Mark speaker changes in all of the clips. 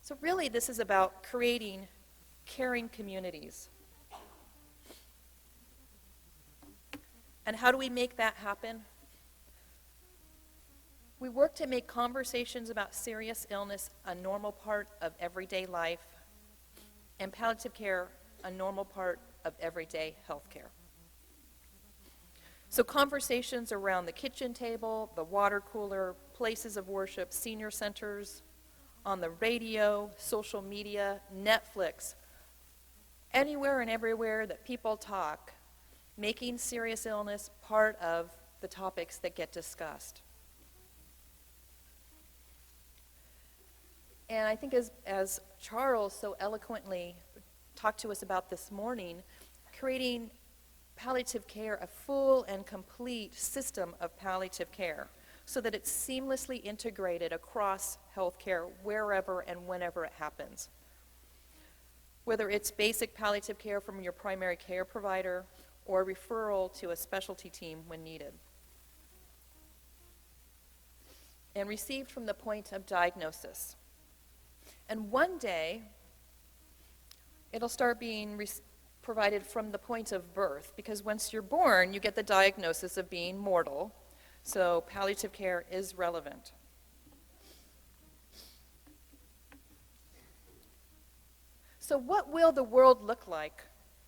Speaker 1: So really, this is about creating caring communities. And how do we make that happen? We work to make conversations about serious illness a normal part of everyday life, and palliative care a normal part of everyday health care. So conversations around the kitchen table, the water cooler, places of worship, senior centers, on the radio, social media, Netflix, anywhere and everywhere that people talk, making serious illness part of the topics that get discussed. And I think as Charles so eloquently talked to us about this morning, creating palliative care, a full and complete system of palliative care, so that it's seamlessly integrated across healthcare wherever and whenever it happens. Whether it's basic palliative care from your primary care provider or referral to a specialty team when needed. And received from the point of diagnosis. And one day, it'll start being provided from the point of birth, because once you're born, you get the diagnosis of being mortal, so palliative care is relevant. So what will the world look like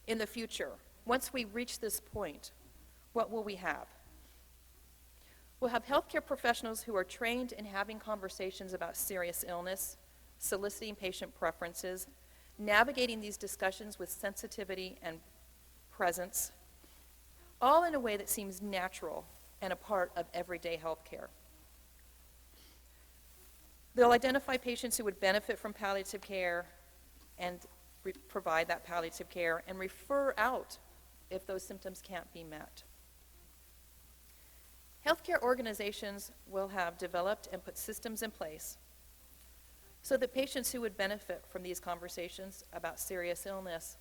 Speaker 1: in the future? Once we reach this point, what will we have? We'll have healthcare professionals who are trained in having conversations about serious illness, soliciting patient preferences, navigating these discussions with sensitivity and presence, all in a way that seems natural and a part of everyday health care. They'll identify patients who would benefit from palliative care and provide that palliative care and refer out if those symptoms can't be met. Healthcare organizations will have developed and put systems in place so that patients who would benefit from these conversations about serious illness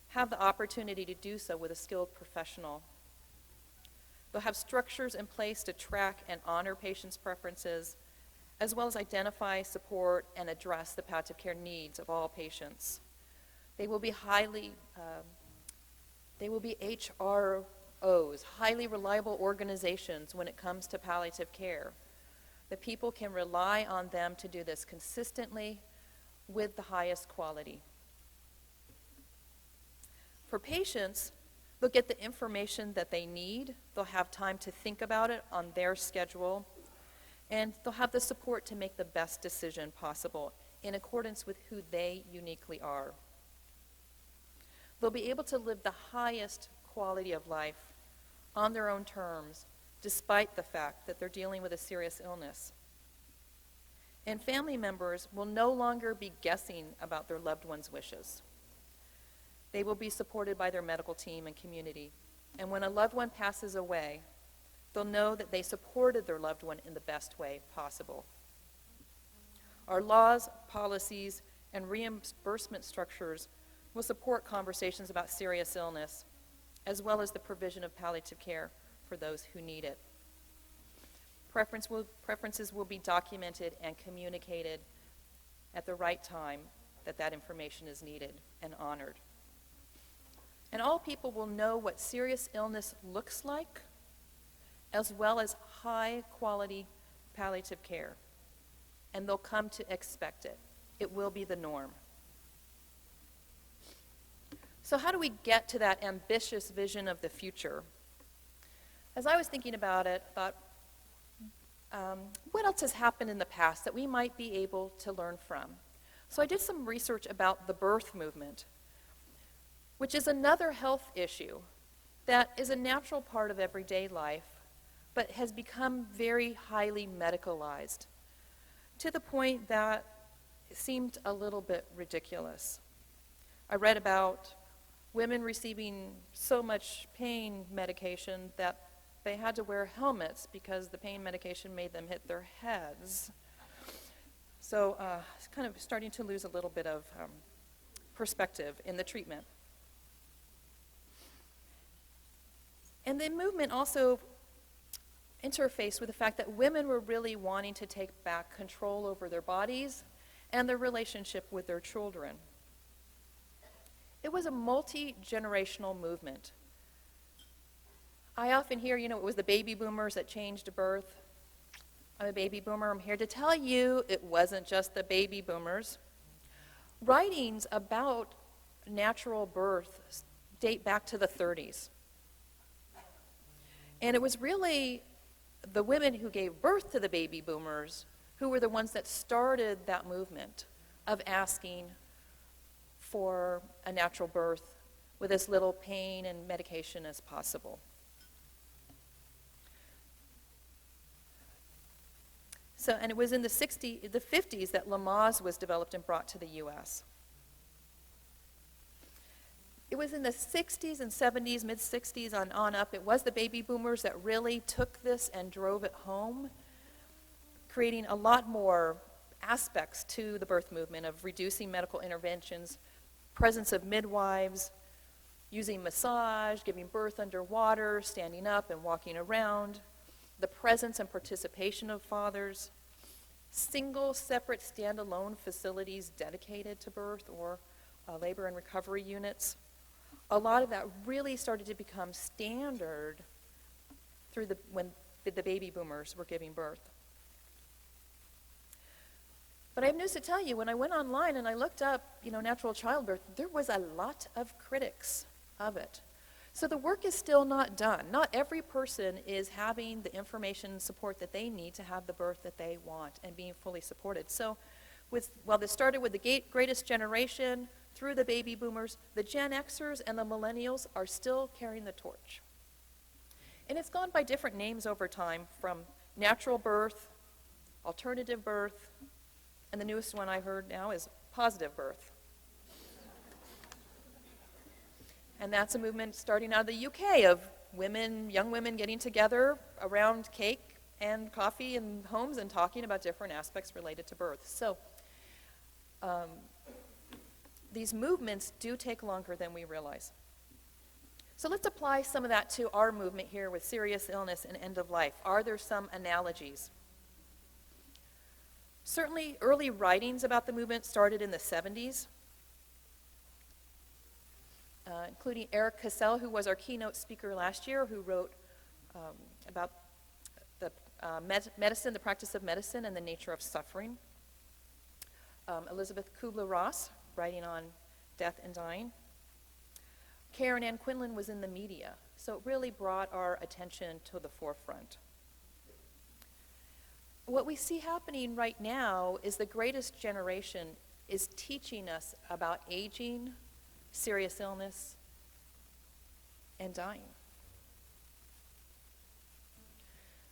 Speaker 1: have the opportunity to do so with a skilled professional. They'll have structures in place to track and honor patients' preferences, as well as identify, support, and address the palliative care needs of all patients. They will be HROs, highly reliable organizations when it comes to palliative care. The people can rely on them to do this consistently with the highest quality. For patients, they'll get the information that they need, they'll have time to think about it on their schedule, and they'll have the support to make the best decision possible in accordance with who they uniquely are. They'll be able to live the highest quality of life on their own terms, despite the fact that they're dealing with a serious illness. And family members will no longer be guessing about their loved one's wishes. They will be supported by their medical team and community. And when a loved one passes away, they'll know that they supported their loved one in the best way possible. Our laws, policies, and reimbursement structures will support conversations about serious illness, as well as the provision of palliative care for those who need it. Preferences will be documented and communicated at the right time that information is needed and honored. And all people will know what serious illness looks like, as well as high-quality palliative care. And they'll come to expect it. It will be the norm. So how do we get to that ambitious vision of the future? As I was thinking about it, I thought, what else has happened in the past that we might be able to learn from? So I did some research about the birth movement, which is another health issue that is a natural part of everyday life, but has become very highly medicalized, to the point that it seemed a little bit ridiculous. I read about women receiving so much pain medication that they had to wear helmets because the pain medication made them hit their heads. So it's kind of starting to lose a little bit of perspective in the treatment. And the movement also interfaced with the fact that women were really wanting to take back control over their bodies and their relationship with their children. It was a multi-generational movement. I often hear, it was the baby boomers that changed birth. I'm a baby boomer. I'm here to tell you it wasn't just the baby boomers. Writings about natural birth date back to the 30s. And it was really the women who gave birth to the baby boomers who were the ones that started that movement of asking for a natural birth with as little pain and medication as possible. And it was in the 50s that Lamaze was developed and brought to the U.S. It was in the 60s and 70s, mid-60s on up, it was the baby boomers that really took this and drove it home, creating a lot more aspects to the birth movement of reducing medical interventions, presence of midwives, using massage, giving birth underwater, standing up and walking around, the presence and participation of fathers, single, separate, standalone facilities dedicated to birth or labor and recovery units. A lot of that really started to become standard when the baby boomers were giving birth. But I have news to tell you, when I went online and I looked up, natural childbirth, there was a lot of critics of it. So the work is still not done. Not every person is having the information and support that they need to have the birth that they want and being fully supported. So this started with the greatest generation through the baby boomers. The Gen Xers and the millennials are still carrying the torch. And it's gone by different names over time, from natural birth, alternative birth, and the newest one I heard now is positive birth. And that's a movement starting out of the UK of young women getting together around cake and coffee and homes and talking about different aspects related to birth. So these movements do take longer than we realize. So let's apply some of that to our movement here with serious illness and end of life. Are there some analogies? Certainly early writings about the movement started in the 70s. Including Eric Cassell, who was our keynote speaker last year, who wrote about the medicine, the practice of medicine, and the nature of suffering. Elizabeth Kubler-Ross, writing on death and dying. Karen Ann Quinlan was in the media, so it really brought our attention to the forefront. What we see happening right now is the greatest generation is teaching us about aging, serious illness, and dying.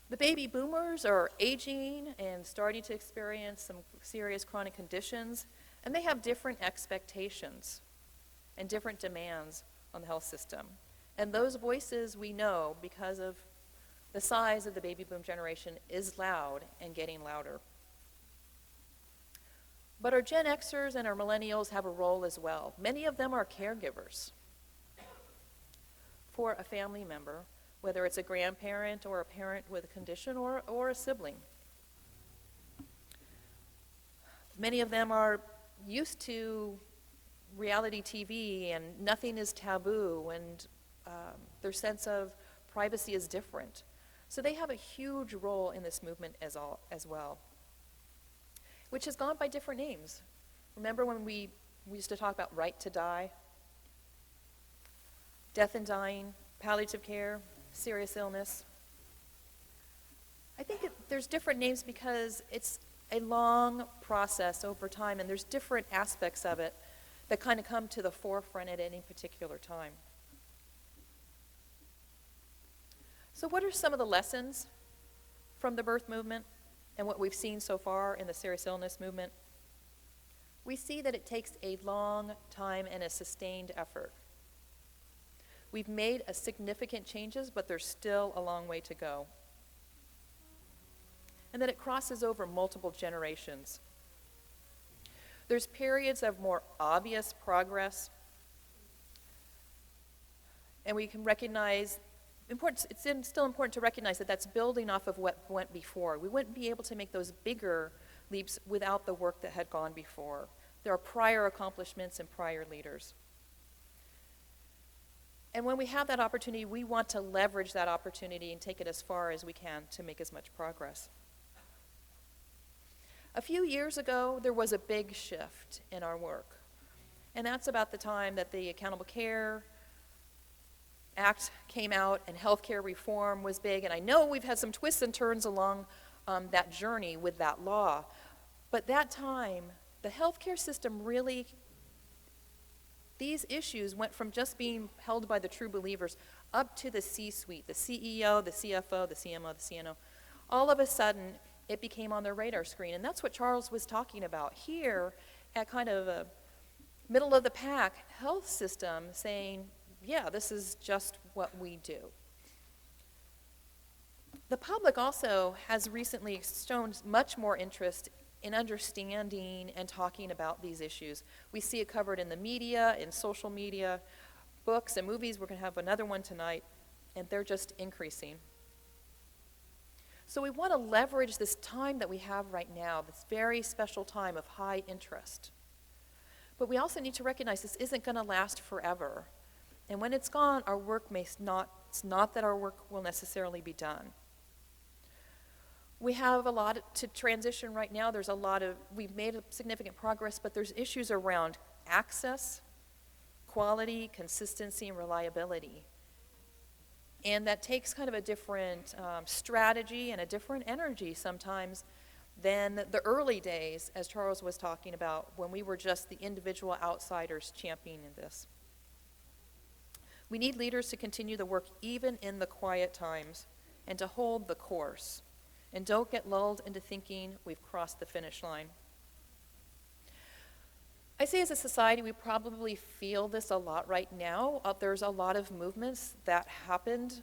Speaker 1: The baby boomers are aging and starting to experience some serious chronic conditions, and they have different expectations and different demands on the health system. And those voices, we know, because of the size of the baby boom generation, is loud and getting louder. But our Gen Xers and our millennials have a role as well. Many of them are caregivers for a family member, whether it's a grandparent or a parent with a condition or a sibling. Many of them are used to reality TV and nothing is taboo, and their sense of privacy is different. So they have a huge role in this movement as well, which has gone by different names. Remember when we used to talk about right to die, death and dying, palliative care, serious illness? I think there's different names because it's a long process over time, and there's different aspects of it that kind of come to the forefront at any particular time. So what are some of the lessons from the birth movement and what we've seen so far in the serious illness movement? We see that it takes a long time and a sustained effort. We've made a significant changes, but there's still a long way to go. And that it crosses over multiple generations. There's periods of more obvious progress, and we can recognize, it's still important to recognize that that's building off of what went before. We wouldn't be able to make those bigger leaps without the work that had gone before. There are prior accomplishments and prior leaders. And when we have that opportunity, we want to leverage that opportunity and take it as far as we can to make as much progress. A few years ago, there was a big shift in our work. And that's about the time that the Accountable Care Act came out and healthcare reform was big. And I know we've had some twists and turns along that journey with that law. But that time, the healthcare system really, these issues went from just being held by the true believers up to the C-suite, the CEO, the CFO, the CMO, the CNO. All of a sudden, it became on their radar screen. And that's what Charles was talking about here at kind of a middle of the pack health system saying, yeah, this is just what we do. The public also has recently shown much more interest in understanding and talking about these issues. We see it covered in the media, in social media, books and movies. We're going to have another one tonight, and they're just increasing. So we want to leverage this time that we have right now, this very special time of high interest. But we also need to recognize this isn't going to last forever. And when it's gone, our work it's not that our work will necessarily be done. We have a lot to transition right now. We've made a significant progress, but there's issues around access, quality, consistency, and reliability. And that takes kind of a different strategy and a different energy sometimes than the early days, as Charles was talking about, when we were just the individual outsiders championing this. We need leaders to continue the work even in the quiet times and to hold the course. And don't get lulled into thinking we've crossed the finish line. I say as a society, we probably feel this a lot right now. There's a lot of movements that happened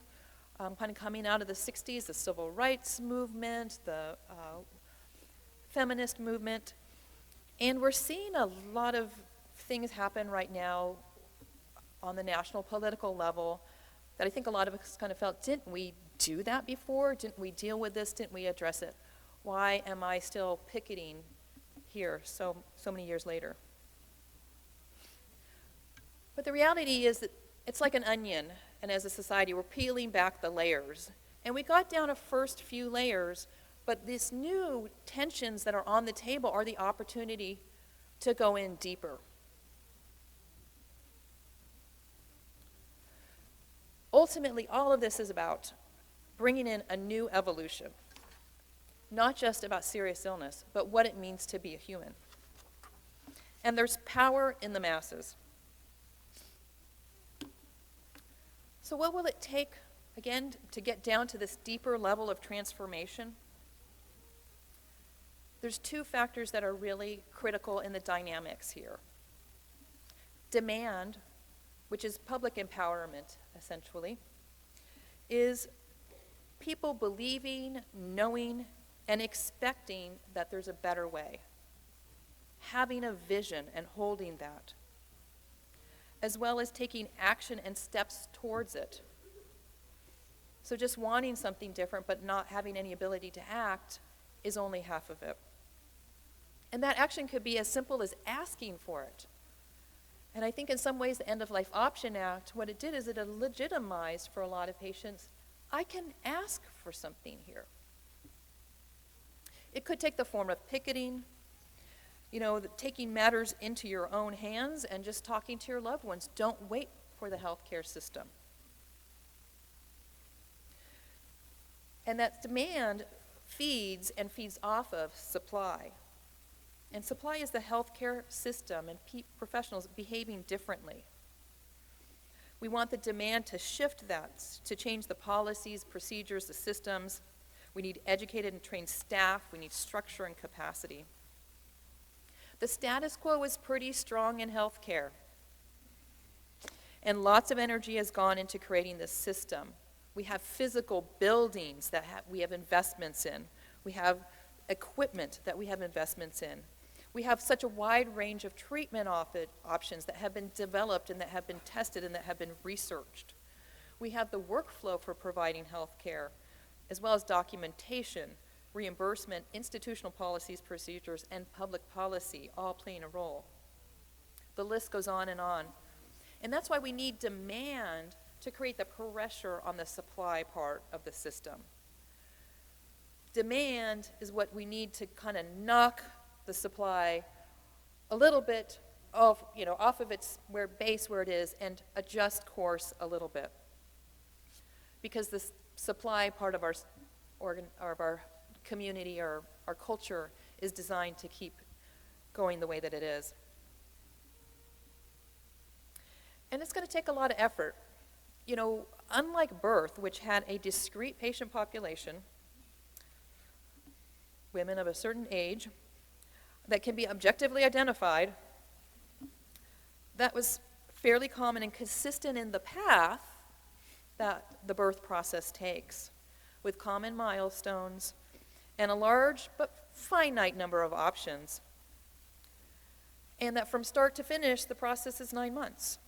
Speaker 1: kind of coming out of the 60s, the civil rights movement, the feminist movement. And we're seeing a lot of things happen right now on the national political level that I think a lot of us kind of felt, didn't we do that before? Didn't we deal with this? Didn't we address it? Why am I still picketing here so many years later? But the reality is that it's like an onion, and as a society, we're peeling back the layers. And we got down a first few layers, but these new tensions that are on the table are the opportunity to go in deeper. Ultimately, all of this is about bringing in a new evolution, not just about serious illness, but what it means to be a human. And there's power in the masses. So what will it take, again, to get down to this deeper level of transformation? There's two factors that are really critical in the dynamics here. Demand, which is public empowerment, essentially, is people believing, knowing, and expecting that there's a better way. Having a vision and holding that, as well as taking action and steps towards it. So just wanting something different but not having any ability to act is only half of it. And that action could be as simple as asking for it. And I think in some ways the End of Life Option Act, what it did is it legitimized for a lot of patients, I can ask for something here. It could take the form of picketing, taking matters into your own hands and just talking to your loved ones. Don't wait for the healthcare system. And that demand feeds off of supply. And supply is the healthcare system and professionals behaving differently. We want the demand to shift that, to change the policies, procedures, the systems. We need educated and trained staff. We need structure and capacity. The status quo is pretty strong in healthcare. And lots of energy has gone into creating this system. We have physical buildings that we have investments in. We have equipment that we have investments in. We have such a wide range of treatment options that have been developed and that have been tested and that have been researched. We have the workflow for providing health care, as well as documentation, reimbursement, institutional policies, procedures, and public policy all playing a role. The list goes on. And that's why we need demand to create the pressure on the supply part of the system. Demand is what we need to kind of knock the supply a little bit off of its base where it is and adjust course a little bit. Because the supply part of our community or our culture is designed to keep going the way that it is. And it's going to take a lot of effort. Unlike birth, which had a discrete patient population, women of a certain age, that can be objectively identified, that was fairly common and consistent in the path that the birth process takes, with common milestones and a large but finite number of options. And that from start to finish, the process is 9 months.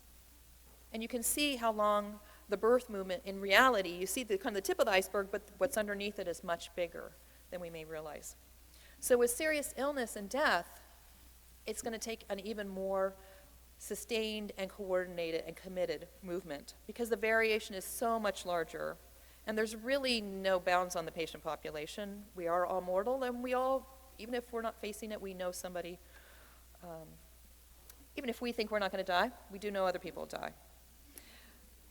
Speaker 1: And you can see how long the birth movement, in reality, you see the kind of the tip of the iceberg, but what's underneath it is much bigger than we may realize. So with serious illness and death, it's going to take an even more sustained and coordinated and committed movement because the variation is so much larger. And there's really no bounds on the patient population. We are all mortal, and we all, even if we're not facing it, we know somebody. Even if we think we're not going to die, we do know other people die.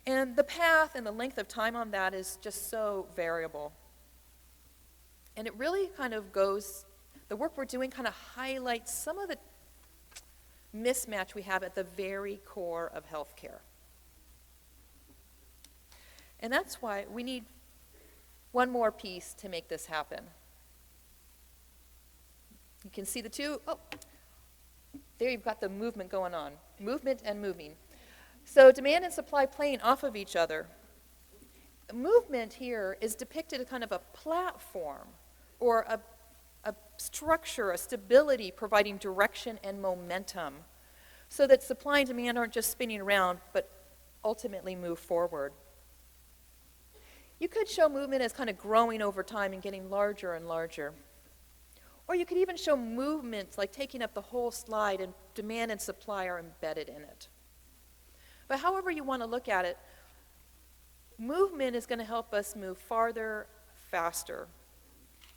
Speaker 1: And the path and the length of time on that is just so variable. And it really kind of the work we're doing kind of highlights some of the mismatch we have at the very core of healthcare. And that's why we need one more piece to make this happen. You can see the two. Oh, there you've got the movement going on. Movement and moving. So demand and supply playing off of each other. Movement here is depicted as kind of a platform or a structure, a stability providing direction and momentum so that supply and demand aren't just spinning around but ultimately move forward. You could show movement as kind of growing over time and getting larger and larger. Or you could even show movements like taking up the whole slide and demand and supply are embedded in it. But however you want to look at it, movement is going to help us move farther, faster.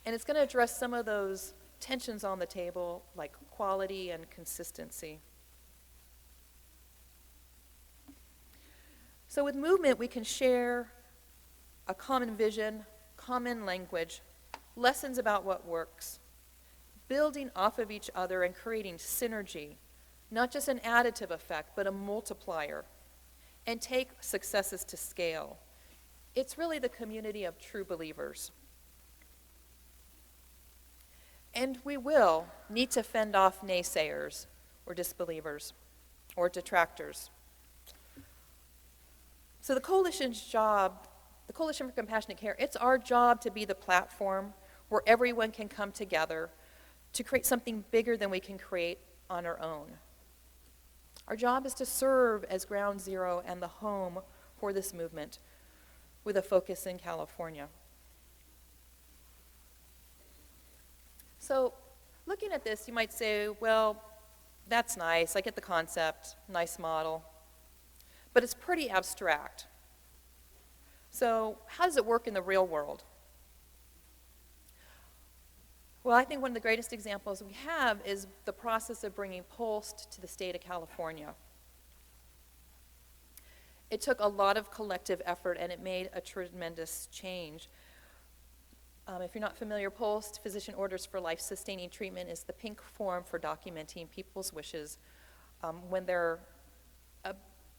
Speaker 1: And it's going to address some of those tensions on the table, like quality and consistency. So with movement, we can share a common vision, common language, lessons about what works, building off of each other and creating synergy, not just an additive effect, but a multiplier, and take successes to scale. It's really the community of true believers. And we will need to fend off naysayers or disbelievers or detractors. So the coalition's job, the Coalition for Compassionate Care, it's our job to be the platform where everyone can come together to create something bigger than we can create on our own. Our job is to serve as ground zero and the home for this movement with a focus in California. So looking at this, you might say, well, that's nice. I get the concept, nice model. But it's pretty abstract. So how does it work in the real world? Well, I think one of the greatest examples we have is the process of bringing POLST to the state of California. It took a lot of collective effort, and it made a tremendous change. If you're not familiar, POLST, Physician Orders for Life-Sustaining Treatment, is the pink form for documenting people's wishes when they're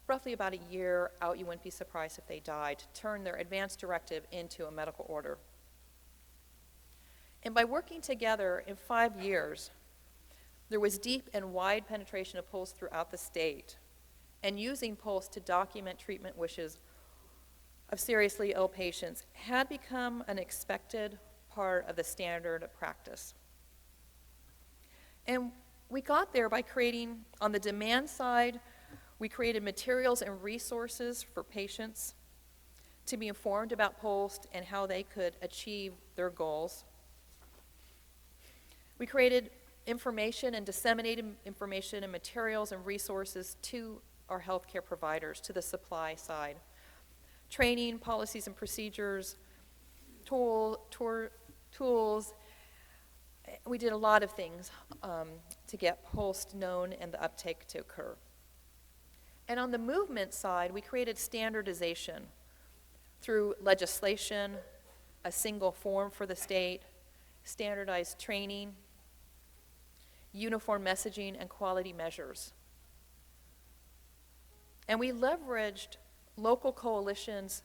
Speaker 1: roughly about a year out. You wouldn't be surprised if they died, to turn their advance directive into a medical order. And by working together in 5 years, there was deep and wide penetration of POLST throughout the state, and using POLST to document treatment wishes of seriously ill patients had become an expected part of the standard practice. And we got there by creating, on the demand side, we created materials and resources for patients to be informed about POLST and how they could achieve their goals. We created information and disseminated information and materials and resources to our healthcare providers, to the supply side. Training, policies and procedures, tools. We did a lot of things to get Pulse known and the uptake to occur. And on the movement side, we created standardization through legislation, a single form for the state, standardized training, uniform messaging, and quality measures. And we leveraged local coalitions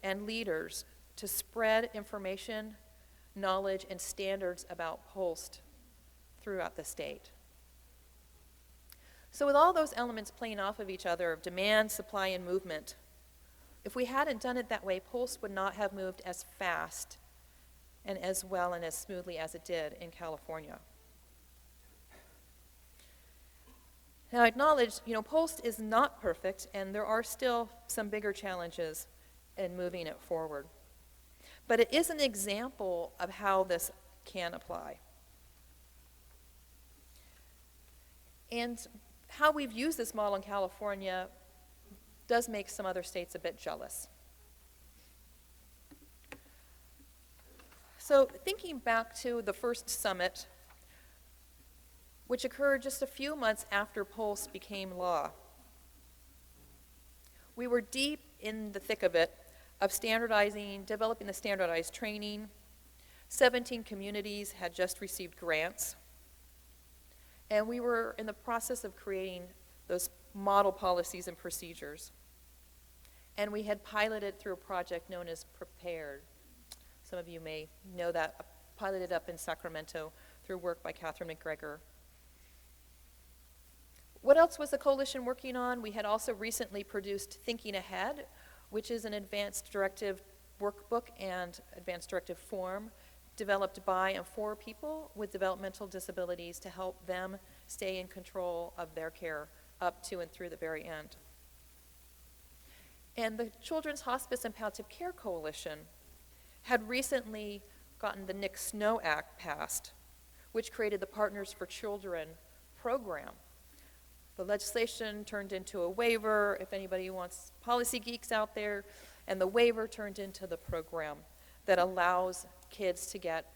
Speaker 1: and leaders to spread information, knowledge, and standards about Pulse throughout the state. So with all those elements playing off of each other of demand, supply, and movement, if we hadn't done it that way, Pulse would not have moved as fast and as well and as smoothly as it did in California. Now, I acknowledge, Pulse is not perfect, and there are still some bigger challenges in moving it forward. But it is an example of how this can apply. And how we've used this model in California does make some other states a bit jealous. So thinking back to the first summit, which occurred just a few months after Pulse became law, we were deep in the thick of it, of developing the standardized training. 17 communities had just received grants. And we were in the process of creating those model policies and procedures. And we had piloted through a project known as Prepared. Some of you may know that, piloted up in Sacramento through work by Catherine McGregor. What else was the coalition working on? We had also recently produced Thinking Ahead, which is an advanced directive workbook and advanced directive form developed by and for people with developmental disabilities to help them stay in control of their care up to and through the very end. And the Children's Hospice and Palliative Care Coalition had recently gotten the Nick Snow Act passed, which created the Partners for Children program. The legislation turned into a waiver, if anybody wants policy geeks out there, and the waiver turned into the program that allows kids to get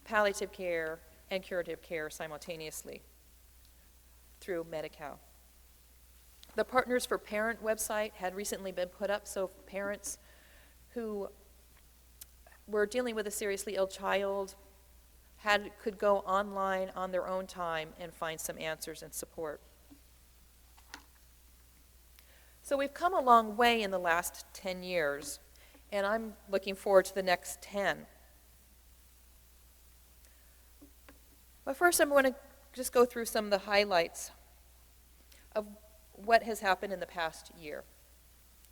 Speaker 1: palliative care and curative care simultaneously through Medi-Cal. The Partners for Parent website had recently been put up, so parents who were dealing with a seriously ill child could go online on their own time and find some answers and support. So we've come a long way in the last 10 years, and I'm looking forward to the next 10. But first, I'm going to just go through some of the highlights of what has happened in the past year,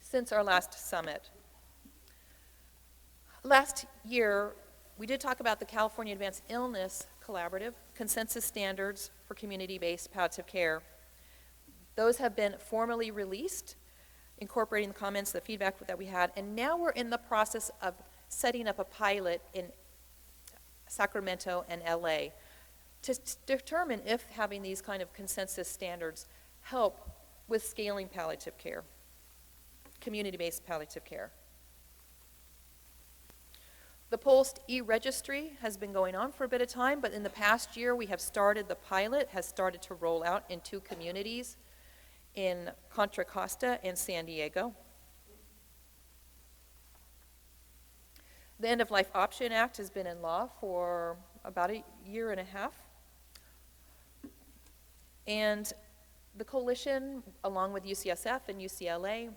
Speaker 1: since our last summit. Last year, we did talk about the California Advanced Illness Collaborative Consensus Standards for Community-Based Palliative Care. Those have been formally released, incorporating the comments, the feedback that we had, and now we're in the process of setting up a pilot in Sacramento and LA to determine if having these kind of consensus standards help with scaling palliative care, community-based palliative care. The Pulse e-registry has been going on for a bit of time, but in the past year we have started, the pilot has started to roll out in 2 communities, in Contra Costa and San Diego. The End of Life Option Act has been in law for about a year and a half. And the coalition, along with UCSF and UCLA,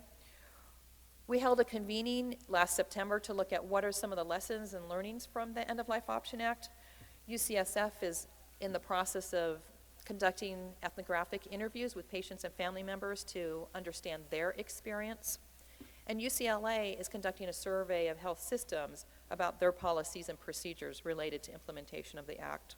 Speaker 1: we held a convening last September to look at what are some of the lessons and learnings from the End of Life Option Act. UCSF is in the process of conducting ethnographic interviews with patients and family members to understand their experience. And UCLA is conducting a survey of health systems about their policies and procedures related to implementation of the Act.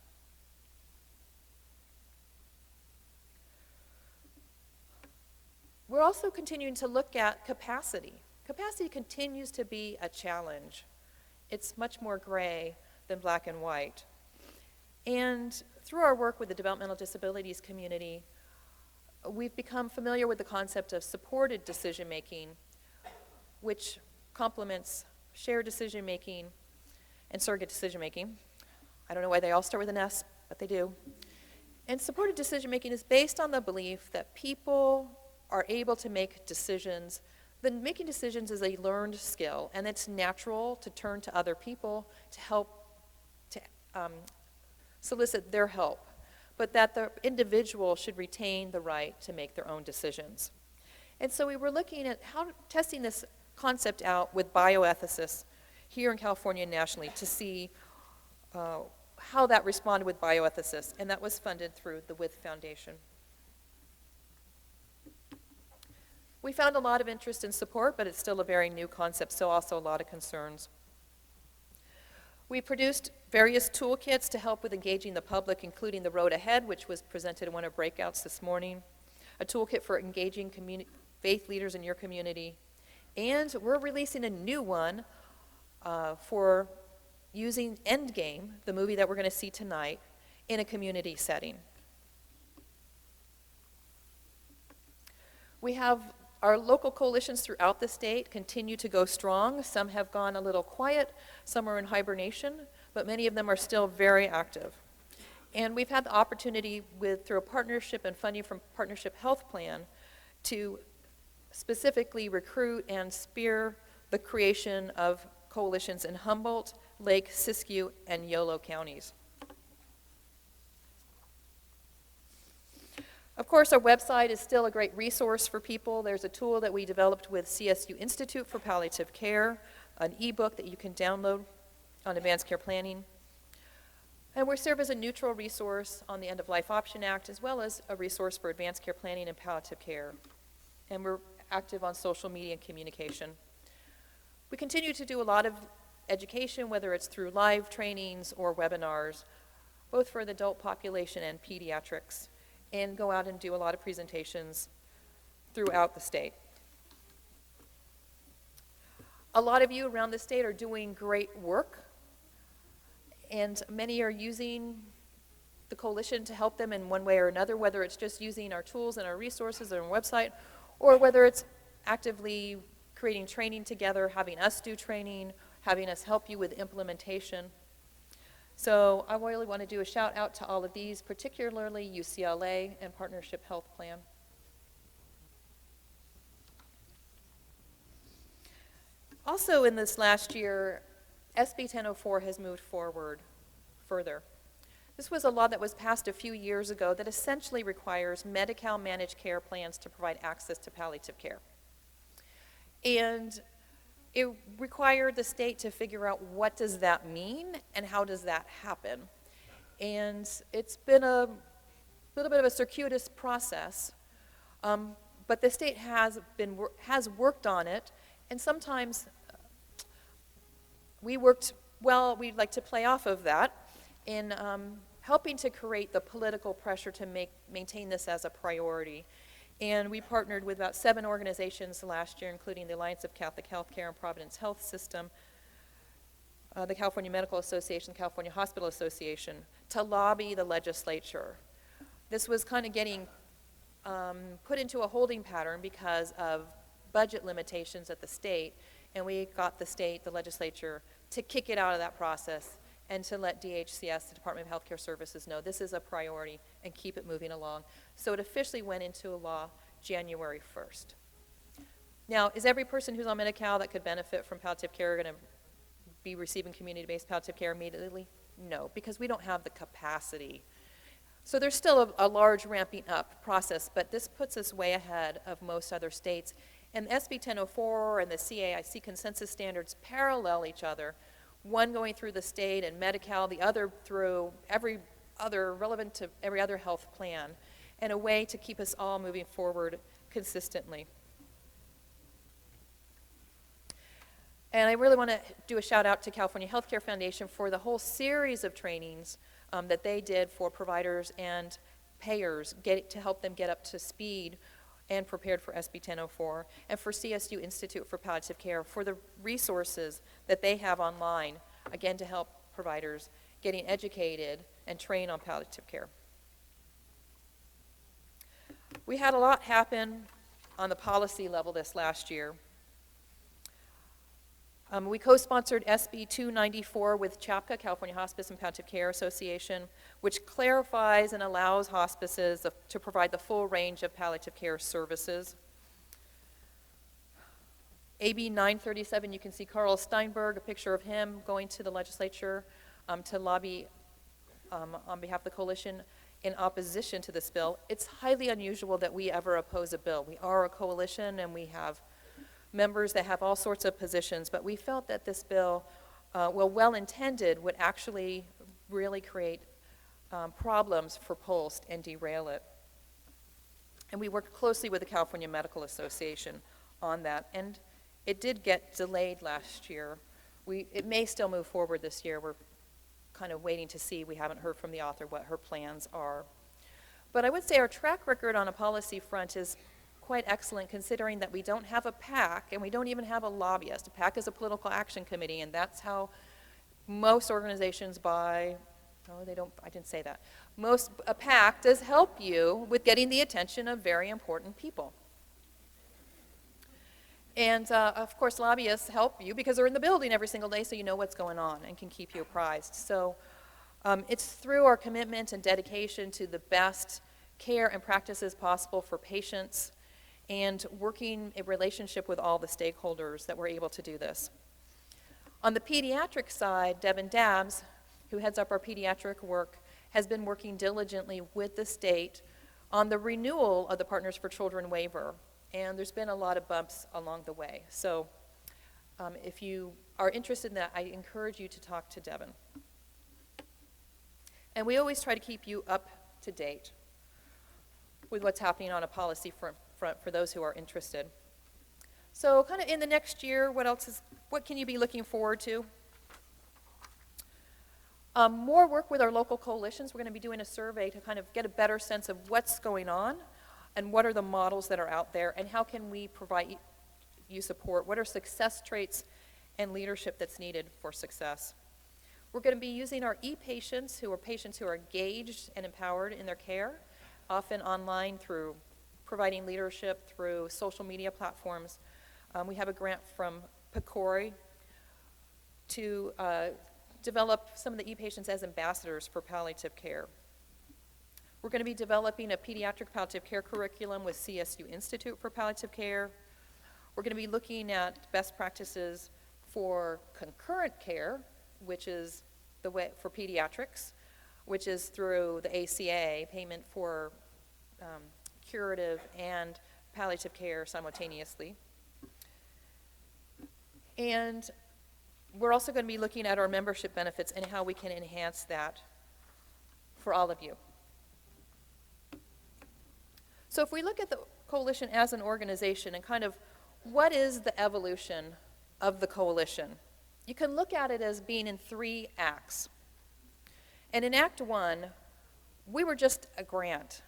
Speaker 1: We're also continuing to look at capacity. Capacity continues to be a challenge. It's much more gray than black and white. And through our work with the developmental disabilities community, we've become familiar with the concept of supported decision-making, which complements shared decision-making and surrogate decision-making. I don't know why they all start with an S, but they do. And supported decision-making is based on the belief that people are able to make decisions. Then making decisions is a learned skill, and it's natural to turn to other people to help, to solicit their help, but that the individual should retain the right to make their own decisions. And so we were looking at testing this concept out with bioethicists here in California and nationally to see how that responded with bioethicists, and that was funded through the WITH Foundation. We found a lot of interest and support, but it's still a very new concept, so also a lot of concerns. We produced various toolkits to help with engaging the public, including the Road Ahead, which was presented in one of our breakouts this morning, a toolkit for engaging faith leaders in your community, and we're releasing a new one for using Endgame, the movie that we're going to see tonight, in a community setting. We have our local coalitions throughout the state continue to go strong. Some have gone a little quiet, some are in hibernation, but many of them are still very active. And we've had the opportunity through a partnership and funding from Partnership Health Plan to specifically recruit and spear the creation of coalitions in Humboldt, Lake, Siskiyou, and Yolo counties. Of course, our website is still a great resource for people. There's a tool that we developed with CSU Institute for Palliative Care, an ebook that you can download on advanced care planning. And we serve as a neutral resource on the End of Life Option Act, as well as a resource for advanced care planning and palliative care. And we're active on social media and communication. We continue to do a lot of education, whether it's through live trainings or webinars, both for the adult population and pediatrics, and go out and do a lot of presentations throughout the state. A lot of you around the state are doing great work, and many are using the coalition to help them in one way or another, whether it's just using our tools and our resources and our website, or whether it's actively creating training together, having us do training, having us help you with implementation. So I really want to do a shout out to all of these, particularly UCLA and Partnership Health Plan. Also in this last year, SB 1004 has moved forward further. This was a law that was passed a few years ago that essentially requires Medi-Cal managed care plans to provide access to palliative care. And it required the state to figure out what does that mean and how does that happen. And it's been a little bit of a circuitous process, but the state has worked on it, and sometimes we'd like to play off of that in helping to create the political pressure to maintain this as a priority. And we partnered with about 7 organizations last year, including the Alliance of Catholic Healthcare and Providence Health System, the California Medical Association, the California Hospital Association, to lobby the legislature. This was kind of getting put into a holding pattern because of budget limitations at the state, and we got the legislature, to kick it out of that process and to let DHCS, the Department of Healthcare Services, know this is a priority and keep it moving along. So it officially went into law January 1st. Now, is every person who's on Medi-Cal that could benefit from palliative care going to be receiving community-based palliative care immediately? No, because we don't have the capacity. So there's still a large ramping up process, but this puts us way ahead of most other states. And SB 1004 and the CAIC consensus standards parallel each other, one going through the state and Medi-Cal, the other through every other relevant to every other health plan, and a way to keep us all moving forward consistently. And I really want to do a shout out to California Healthcare Foundation for the whole series of trainings that they did for providers and payers to help them get up to speed and prepared for SB 1004, and for CSU Institute for Palliative Care for the resources that they have online, again, to help providers getting educated and train on palliative care. We had a lot happen on the policy level this last year. We co-sponsored SB 294 with CHAPCA, California Hospice and Palliative Care Association, which clarifies and allows hospices to provide the full range of palliative care services. AB 937, you can see Carl Steinberg, a picture of him going to the legislature to lobby on behalf of the coalition in opposition to this bill. It's highly unusual that we ever oppose a bill. We are a coalition and we have members that have all sorts of positions, but we felt that this bill, while well-intended, would actually really create problems for POLST and derail it. And we worked closely with the California Medical Association on that, and it did get delayed last year. It may still move forward this year. We're kind of waiting to see. We haven't heard from the author what her plans are. But I would say our track record on a policy front is quite excellent, considering that we don't have a PAC and we don't even have a lobbyist. A PAC is a political action committee, and that's how most organizations buy. No, they don't. I didn't say that. A PAC does help you with getting the attention of very important people. And of course, lobbyists help you because they're in the building every single day, so you know what's going on and can keep you apprised. So it's through our commitment and dedication to the best care and practices possible for patients and working in relationship with all the stakeholders that we're able to do this. On the pediatric side, Devin Dabbs, who heads up our pediatric work, has been working diligently with the state on the renewal of the Partners for Children waiver. And there's been a lot of bumps along the way. So if you are interested in that, I encourage you to talk to Devin. And we always try to keep you up to date with what's happening on a policy front for those who are interested. So kind of in the next year, what can you be looking forward to? More work with our local coalitions. We're going to be doing a survey to kind of get a better sense of what's going on and what are the models that are out there and how can we provide you support. What are success traits and leadership that's needed for success? We're going to be using our e-patients, who are patients who are engaged and empowered in their care, often online through providing leadership through social media platforms. We have a grant from PCORI to develop some of the e-patients as ambassadors for palliative care. We're going to be developing a pediatric palliative care curriculum with CSU Institute for Palliative Care. We're going to be looking at best practices for concurrent care, which is the way for pediatrics, which is through the ACA, payment for curative and palliative care simultaneously. And we're also going to be looking at our membership benefits and how we can enhance that for all of you. So if we look at the coalition as an organization and kind of what is the evolution of the coalition, you can look at it as being in 3 acts. And in Act 1, we were just a grant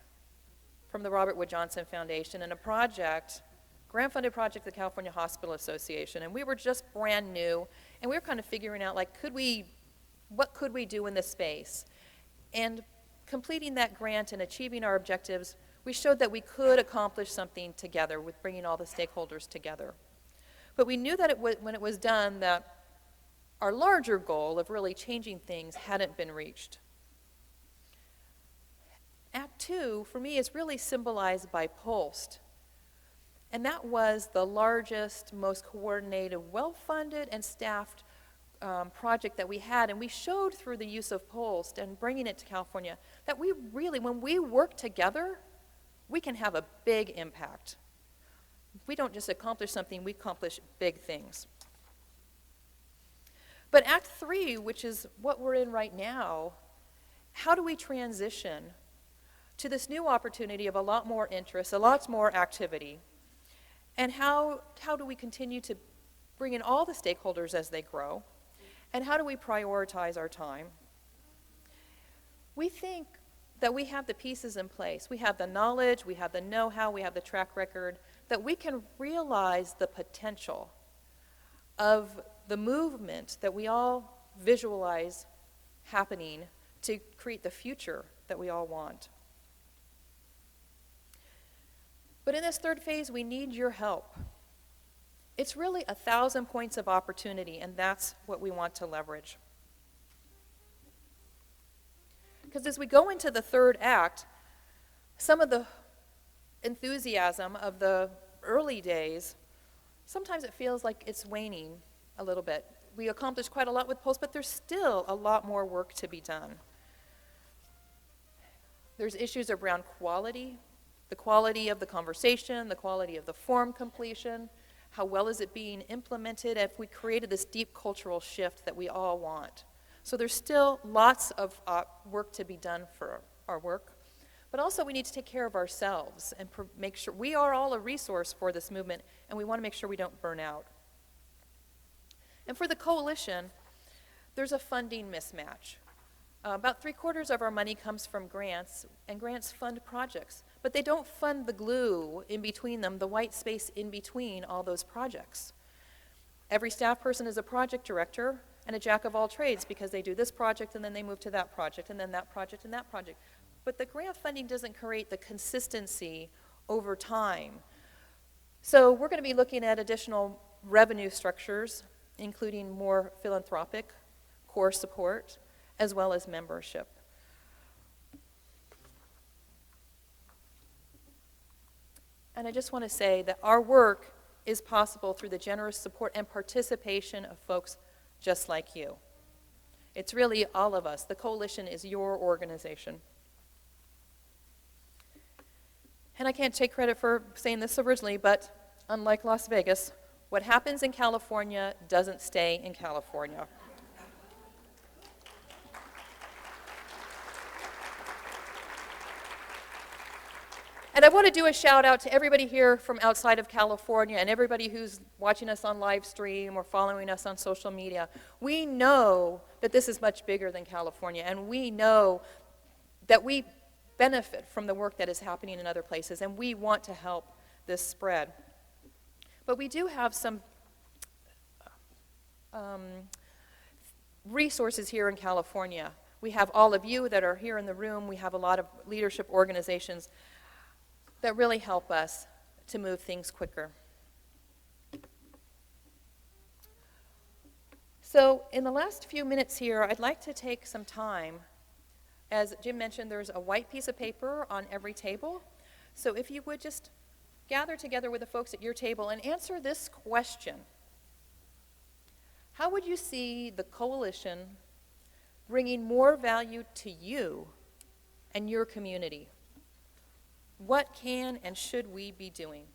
Speaker 1: from the Robert Wood Johnson Foundation and a project, grant-funded project of the California Hospital Association, and we were just brand new, and we were kind of figuring out, like, what could we do in this space? And completing that grant and achieving our objectives, we showed that we could accomplish something together with bringing all the stakeholders together. But we knew that when it was done, that our larger goal of really changing things hadn't been reached. Act 2, for me, is really symbolized by POLST. And that was the largest, most coordinated, well-funded, and staffed project that we had. And we showed through the use of POLST and bringing it to California that we really, when we work together, we can have a big impact. We don't just accomplish something, we accomplish big things. But Act 3, which is what we're in right now, how do we transition to this new opportunity of a lot more interest, a lot more activity? And how do we continue to bring in all the stakeholders as they grow? And how do we prioritize our time? We think that we have the pieces in place. We have the knowledge, we have the know-how, we have the track record, that we can realize the potential of the movement that we all visualize happening to create the future that we all want. But in this third phase, we need your help. It's really 1,000 points of opportunity, and that's what we want to leverage. Because as we go into the third act, some of the enthusiasm of the early days, sometimes it feels like it's waning a little bit. We accomplished quite a lot with Pulse, but there's still a lot more work to be done. There's issues around quality, the quality of the conversation, the quality of the form completion, how well is it being implemented, if we created this deep cultural shift that we all want. So there's still lots of work to be done for our work. But also we need to take care of ourselves and make sure we are all a resource for this movement, and we want to make sure we don't burn out. And for the coalition, there's a funding mismatch. About 3/4 of our money comes from grants, and grants fund projects, but they don't fund the glue in between them, the white space in between all those projects. Every staff person is a project director and a jack of all trades because they do this project and then they move to that project and then that project and that project. But the grant funding doesn't create the consistency over time. So we're going to be looking at additional revenue structures, including more philanthropic, core support, as well as membership. And I just want to say that our work is possible through the generous support and participation of folks just like you. It's really all of us. The coalition is your organization. And I can't take credit for saying this originally, but unlike Las Vegas, what happens in California doesn't stay in California. And I want to do a shout out to everybody here from outside of California and everybody who's watching us on live stream or following us on social media. We know that this is much bigger than California, and we know that we benefit from the work that is happening in other places, and we want to help this spread. But we do have some resources here in California. We have all of you that are here in the room. We have a lot of leadership organizations that really help us to move things quicker. So in the last few minutes here, I'd like to take some time. As Jim mentioned, there's a white piece of paper on every table. So if you would just gather together with the folks at your table and answer this question. How would you see the coalition bringing more value to you and your community? What can and should we be doing?